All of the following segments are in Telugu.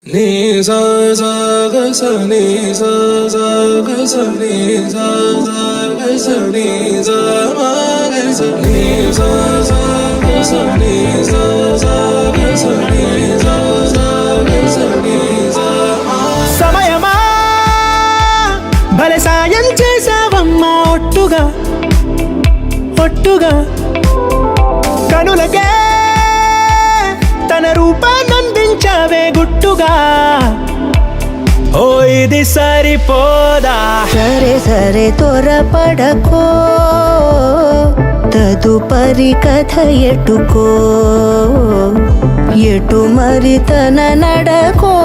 ni sa sa ga sa ni sa sa ga sa ni sa sa ga sa ni sa ma ga sa ni sa sa ga sa ni sa sa ga sa ni sa sa ga sa ni sa ma సమయమా భలే సాయం చేసావమ్మా ఒట్టుగా ఒట్టుగా కనులకే తన రూపాన్నందించావే గుట్టుగా ఓ ఇది సరిపోదా సరే సరే త్వరపడకో తదుపరి కథ ఎటుకో ఎటు మరి తన నడకో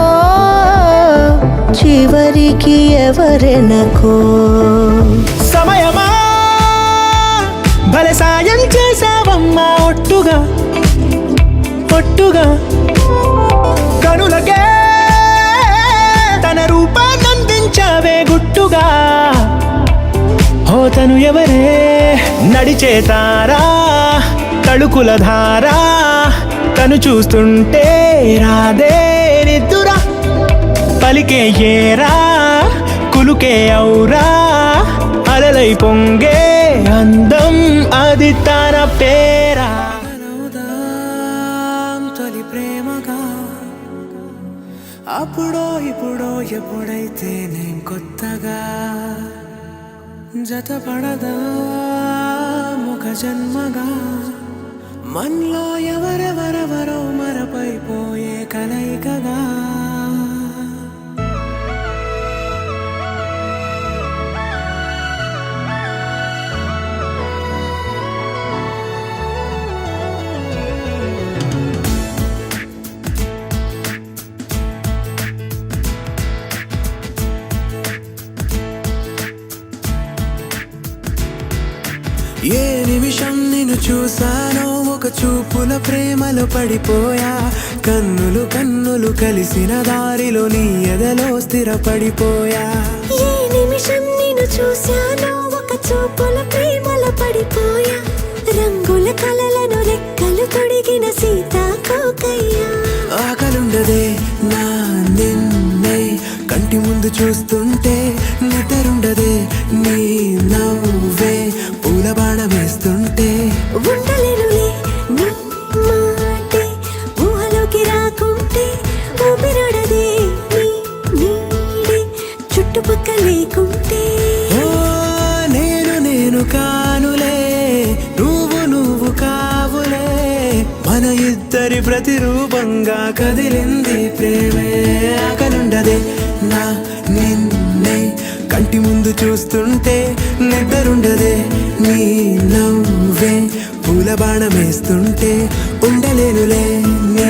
చివరికి ఎవరెనకో సమయమా భలే సాయం చేసావమ్మా ఒట్టుగా ఒట్టుగా కనులకే తన రూపాన్నందించావే గుట్టుగా ఓ తను ఎవరే నడిచే తారా తళుకుల ధారా తను చూస్తుంటే రాదే నిద్దురా పలికే ఏరా కులుకే ఔరా అలలై పొంగే అందం అది తన పేరా తొలి ప్రేమగా అప్పుడో ఇప్పుడో ఎప్పుడైతే నేను కొత్తగా జతపడదా ముఖ జన్మగా మనలో ఎవరెవరెవరో మరపైపోయే కలయికగా ఏ నిమిషం నిన్ను చూసానో ఒక చూపుల ప్రేమలో పడిపోయా కన్నులు కన్నులు కలిసిన దారిలో నీ ఎదలో స్థిరపడిపోయా ఏ నిమిషం నిన్ను చూశానో ఒక చూపుల ప్రేమలో పడిపోయా రంగుల కలలను రెక్కలు తొడిగిన సీతాకోకయ్యా ఆకలుండదే నా నిన్నే కంటి ముందు చూస్తుంటే నిద్రుండదే నీ నవ్వే పూల బాణం వేస్తుంటే ఉండలేనులే నీ మాటే ఊహలోకి రాకుంటే ఊపిరాడదే నీ నీడే చుట్టుపక్కల లేకుంటే ఓ నేను కానులే నువ్వు కావులే మన ఇద్దరి ప్రతిరూపంగా కదిలింది ప్రేమే ఆకలుండదే నా నిన్నే కంటి ముందు చూస్తుంటే నిద్రుండదే నీ నవ్వే పూల బాణం వేస్తుంటే ఉండలేనులే నీ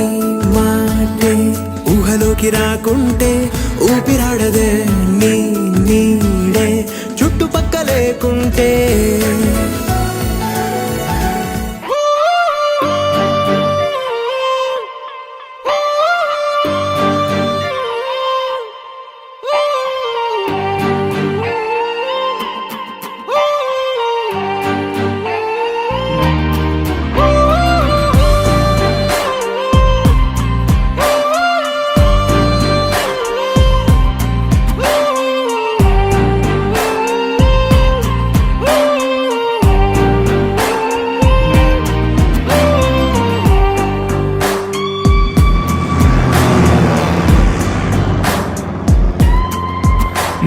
మాటే ఊహలోకి రాకుంటే ఊపిరాడదే నీ నీడే చుట్టుపక్క లేకుంటే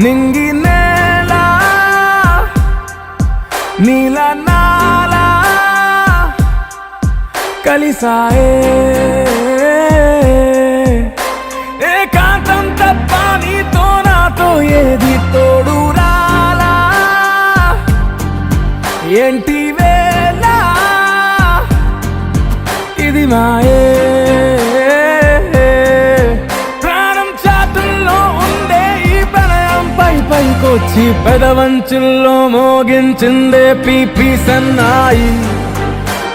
నింగి నేల నీల నాల కలిసాయే ఏకాంతం తప్ప నీతో నాతో ఏది తోడు రాలా ఏంటి వేళ ఇది మాయే పైకొచ్చి పెదవంచుల్లో మోగించిందే పీపీ సన్నాయి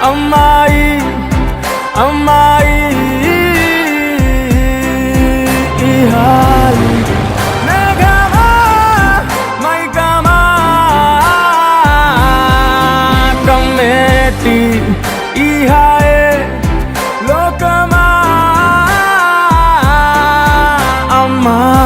అమ్మాయి అమ్మాయి ఈ హాయి మేఘమా మైకమా కమ్మేటి ఈ హాయే లోకమా అమ్మా